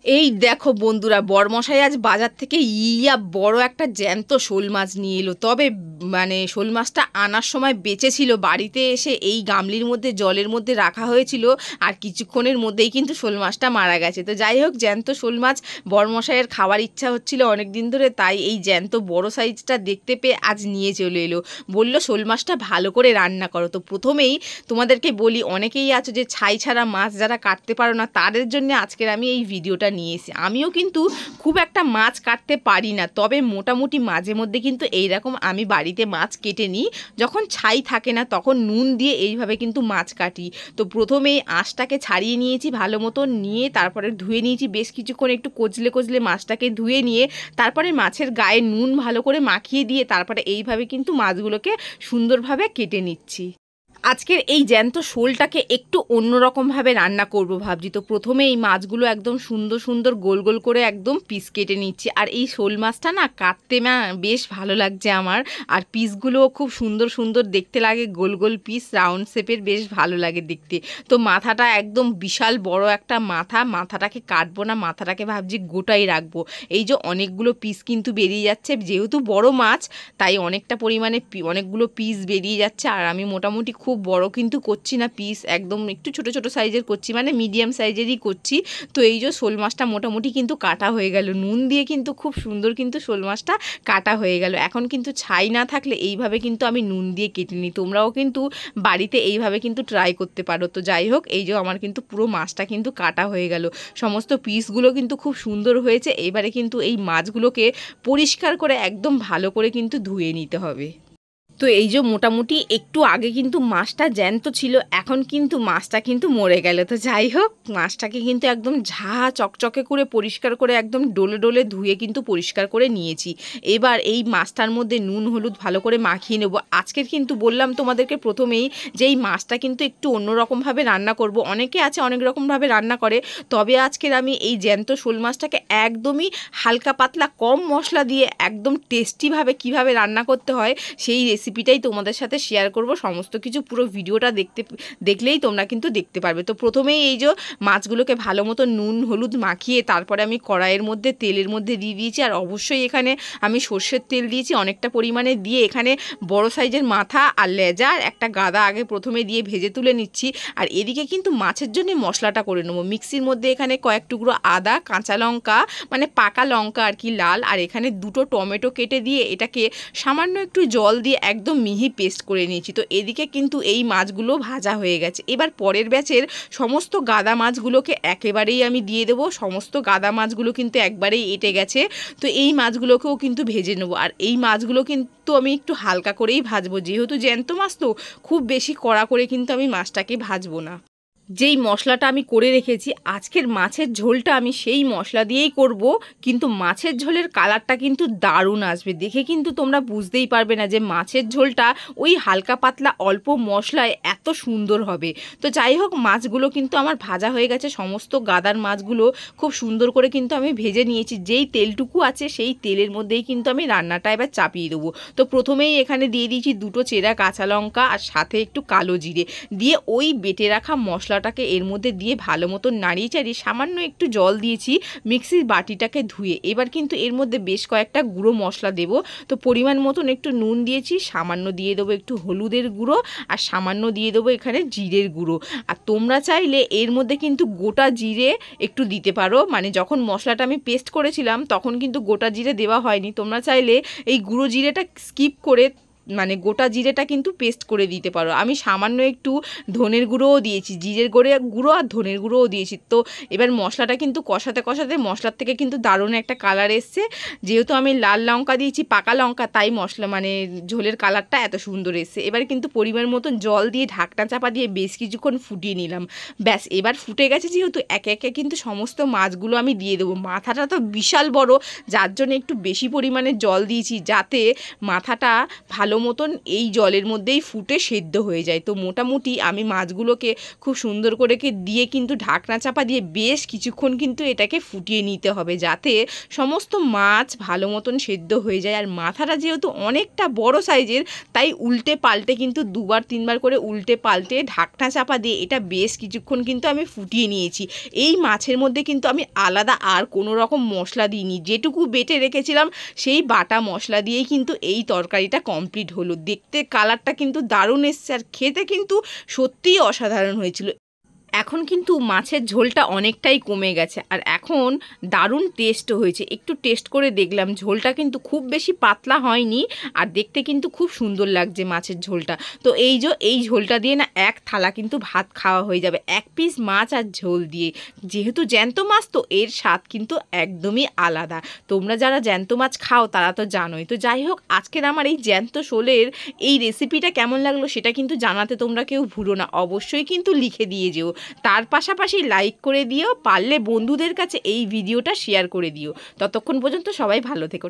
এই দেখো বন্ধুরা, বরমশাই আজ বাজার থেকে ইয়া বড় একটা জ্যান্ত শোল মাছ নিয়ে এলো। তবে শোল মাছটা আনার সময় বেঁচে ছিল, বাড়িতে এসে এই গামলির মধ্যে জলের মধ্যে রাখা হয়েছিল, আর কিছুক্ষণের মধ্যেই কিন্তু শোল মাছটা মারা গেছে। তো যাই হোক, জ্যান্ত শোল মাছ বরমশাইয়ের খাওয়ার ইচ্ছা হচ্ছিল অনেক দিন ধরে, তাই এই জ্যান্ত বড় সাইজটা দেখতে পেয়ে আজ নিয়ে চলে এলো। বলল শোল মাছটা ভালো করে রান্না করো। তো প্রথমেই তোমাদেরকে বলি, অনেকেই আছো যে ছাই ছাড়া মাছ যারা কাটতে পারো না, তাদের জন্য আজকের আমি এই ভিডিওটা নিয়ে এসেছি। আমিও কিন্তু খুব একটা মাছ কাটতে পারি না, তবে মোটামুটি মাঝে মধ্যে কিন্তু এইরকম আমি বাড়িতে মাছ কেটে নিই। যখন ছাই থাকে না তখন নুন দিয়ে এইভাবে কিন্তু মাছ কাটি। তো প্রথমেই আঁশটাকে ছাড়িয়ে নিয়েছি ভালো মতো, নিয়ে তারপরে ধুয়ে নিয়েছি বেশ কিছুক্ষণ, একটু কচলে কচলে মাছটাকে ধুয়ে নিয়ে তারপরে মাছের গায়ে নুন ভালো করে মাখিয়ে দিয়ে তারপরে এইভাবে কিন্তু মাছগুলোকে সুন্দরভাবে কেটে নিচ্ছি। আজকের এই জ্যান্ত শোলটাকে একটু অন্যরকমভাবে রান্না করব ভাবছি। তো প্রথমে এই মাছগুলো একদম সুন্দর সুন্দর গোল গোল করে একদম পিস কেটে নিচ্ছি। আর এই শোল মাছটা না কাটতে বেশ ভালো লাগছে আমার, আর পিসগুলোও খুব সুন্দর সুন্দর দেখতে লাগে, গোল গোল পিস রাউন্ড শেপের, বেশ ভালো লাগে দেখতে। তো মাথাটা একদম বিশাল বড় একটা মাথাটাকে কাটবো না, মাথাটাকে ভাবছি গোটাই রাখবো। এই যে অনেকগুলো পিস কিন্তু বেরিয়ে যাচ্ছে, যেহেতু বড় মাছ তাই অনেকটা পরিমাণে অনেকগুলো পিস বেরিয়ে যাচ্ছে। আর আমি মোটামুটি খুব বড় কিন্তু করছি না পিস, একদম একটু ছোট ছোট সাইজের করছি, মিডিয়াম সাইজেরই করছি। তো এই যে শোল মাছটা মোটামুটি কিন্তু কাটা হয়ে গেল, নুন দিয়ে কিন্তু খুব সুন্দর কিন্তু শোল মাছটা কাটা হয়ে গেল। এখন কিন্তু ছাই না থাকলে এইভাবে কিন্তু আমি নুন দিয়ে কেটে নিই, তোমরাও কিন্তু বাড়িতে এইভাবে কিন্তু ট্রাই করতে পারো। তো যাই হোক, এই যে আমার কিন্তু পুরো মাছটা কিন্তু কাটা হয়ে গেল, সমস্ত পিসগুলো কিন্তু খুব সুন্দর হয়েছে। এবারে কিন্তু এই মাছগুলোকে পরিষ্কার করে একদম ভালো করে কিন্তু ধুয়ে নিতে হবে। তো এই যে মোটামুটি একটু আগে কিন্তু মাছটা জ্যান্ত ছিল, এখন কিন্তু মাছটা কিন্তু মরে গেল। তো যাই হোক, মাছটাকে কিন্তু একদম চকচকে করে পরিষ্কার করে একদম ডলে ডলে ধুয়ে কিন্তু পরিষ্কার করে নিয়েছি। এবার এই মাছটার মধ্যে নুন হলুদ ভালো করে মাখিয়ে নেব। আজকের কিন্তু বললাম তোমাদেরকে প্রথমেই যে এই মাছটা কিন্তু একটু অন্যরকমভাবে রান্না করব। অনেকে আছে অনেক রকমভাবে রান্না করে, তবে আজকের আমি এই জ্যান্ত শোল মাছটাকে একদমই হালকা পাতলা কম মশলা দিয়ে একদম টেস্টিভাবে কিভাবে রান্না করতে হয় সেই রেসিপিটাই তোমাদের সাথে শেয়ার করব। সমস্ত কিছু পুরো ভিডিওটা দেখলেই তোমরা কিন্তু দেখতে পারবে। তো প্রথমেই এই যে মাছগুলোকে ভালো মতো নুন হলুদ মাখিয়ে তারপরে আমি কড়াইয়ের মধ্যে তেলের মধ্যে দিয়ে দিয়েছি, আর অবশ্যই এখানে আমি সর্ষের তেল দিয়েছি অনেকটা পরিমাণে, দিয়ে এখানে বড় সাইজের মাথা আর লেজা আর একটা গাদা আগে প্রথমে দিয়ে ভেজে তুলে নিচ্ছি। আর এদিকে কিন্তু মাছের জন্য মশলাটা করে নেবো। মিক্সির মধ্যে এখানে কয়েক টুকরো আদা, কাঁচা লঙ্কা পাকা লঙ্কা আর কি লাল, আর এখানে দুটো টমেটো কেটে দিয়ে এটাকে সামান্য একটু জল দিয়ে একদম মিহি পেস্ট করে নিয়েছি। তো এদিকে কিন্তু এই মাছগুলো ভাজা হয়ে গেছে। এবার পরের ব্যাচের সমস্ত গাদা মাছগুলোকে একেবারেই আমি দিয়ে দেবো। সমস্ত গাদা মাছগুলো কিন্তু একবারেই এঁটে গেছে। তো এই মাছগুলোকেও কিন্তু ভেজে নেবো, আর এই মাছগুলো কিন্তু আমি একটু হালকা করেই ভাজবো, যেহেতু জ্যান্ত মাছ তো খুব বেশি কড়া করে কিন্তু আমি মাছটাকে ভাজবো না। যেই মশলাটা আমি করে রেখেছি আজকের মাছের ঝোলটা আমি সেই মশলা দিয়েই করব, কিন্তু মাছের ঝোলের কালারটা কিন্তু দারুণ আসবে। দেখে কিন্তু তোমরা বুঝতেই পারবে না যে মাছের ঝোলটা ওই হালকা পাতলা অল্প মশলায় এত সুন্দর হবে। তো যাই হোক, মাছগুলো কিন্তু আমার ভাজা হয়ে গেছে, সমস্ত গাদার মাছগুলো খুব সুন্দর করে কিন্তু আমি ভেজে নিয়েছি। যেই তেলটুকু আছে সেই তেলের মধ্যেই কিন্তু আমি রান্নাটা এবার চাপিয়ে দেবো। তো প্রথমেই এখানে দিয়ে দিয়েছি দুটো চেরা কাঁচা লঙ্কা আর সাথে একটু কালো জিরে দিয়ে ওই বেটে রাখা মশলাটাকে এর মধ্যে দিয়ে ভালো মতো নাড়িয়ে চাড়িয়ে সামান্য একটু জল দিয়েছি মিক্সির বাটিটাকে ধুয়ে। এবার কিন্তু এর মধ্যে বেশ কয়েকটা গুঁড়ো মশলা দেব। তো পরিমাণ মতন একটু নুন দিয়েছি, সামান্য দিয়ে দেবো একটু হলুদের গুঁড়ো, আর সামান্য দিয়ে দেবো এখানে জিরের গুঁড়ো। আর তোমরা চাইলে এর মধ্যে কিন্তু গোটা জিরে একটু দিতে পারো, যখন মশলাটা আমি পেস্ট করেছিলাম তখন কিন্তু গোটা জিরে দেওয়া হয়নি। তোমরা চাইলে এই গুঁড়ো জিরেটা স্কিপ করে গোটা জিরেটা কিন্তু পেস্ট করে দিতে পারো। আমি সামান্য একটু ধনের গুঁড়োও দিয়েছি, জিরের গুঁড়ো আর ধনের গুঁড়োও দিয়েছি। তো এবার মশলাটা কিন্তু কষাতে কষাতে মশলার থেকে কিন্তু দারুণ একটা কালার এসছে। যেহেতু আমি লাল লঙ্কা দিয়েছি পাকা লঙ্কা, তাই মশলা ঝোলের কালারটা এত সুন্দর এসছে। এবার কিন্তু পরিমাণ মতন জল দিয়ে ঢাকনা চাপা দিয়ে বেশ কিছুক্ষণ ফুটিয়ে নিলাম। ব্যাস, এবার ফুটে গেছে যেহেতু একে একে কিন্তু সমস্ত মাছগুলো আমি দিয়ে দেবো। মাথাটা তো বিশাল বড়, যার জন্য একটু বেশি পরিমাণে জল দিয়েছি, যাতে মাথাটা ভালো মতন এই জলের মধ্যেই ফুটে সেদ্ধ হয়ে যায়। তো মোটামুটি আমি মাছগুলোকে খুব সুন্দর করে দিয়ে কিন্তু ঢাকনা চাপা দিয়ে বেশ কিছুক্ষণ কিন্তু এটাকে ফুটিয়ে নিতে হবে, যাতে সমস্ত মাছ ভালো মতন সেদ্ধ হয়ে যায়। আর মাথাটা যেহেতু অনেকটা বড় সাইজের, তাই উল্টে পাল্টে কিন্তু 2-3 বার করে উল্টে পাল্টে ঢাকনা চাপা দিয়ে এটা বেশ কিছুক্ষণ কিন্তু আমি ফুটিয়ে নিয়েছি। এই মাছের মধ্যে কিন্তু আমি আলাদা আর কোনো রকম মশলা দিইনি, যেটুকু বেটে রেখেছিলাম সেই বাটা মশলা দিয়েই কিন্তু এই তরকারিটা কমপ্লিট হলো। দেখতে কালারটা কিন্তু দারুণ এসছে, আর খেতে কিন্তু সত্যিই অসাধারণ হয়েছিল। এখন কিন্তু মাছের ঝোলটা অনেকটাই কমে গেছে, আর এখন দারুণ টেস্টও হয়েছে। একটু টেস্ট করে দেখলাম, ঝোলটা কিন্তু খুব বেশি পাতলা হয়নি, আর দেখতে কিন্তু খুব সুন্দর লাগছে মাছের ঝোলটা। তো এই ঝোলটা দিয়ে না এক থালা কিন্তু ভাত খাওয়া হয়ে যাবে, 1 পিস মাছ আর ঝোল দিয়ে। যেহেতু জ্যান্ত মাছ, তো এর স্বাদ কিন্তু একদমই আলাদা। তোমরা যারা জ্যান্ত মাছ খাও তারা তো জানোই। তো যাই হোক, আজকের আমার এই জ্যান্ত শোলের এই রেসিপিটা কেমন লাগলো সেটা কিন্তু জানাতে তোমরা কেউ ভুলো না, অবশ্যই কিন্তু লিখে দিয়ে যেও। তার পাশাপাশি লাইক করে দিও, পারলে বন্ধুদের কাছে এই ভিডিওটা শেয়ার করে দিও। ততক্ষণ পর্যন্ত সবাই ভালো থেকো।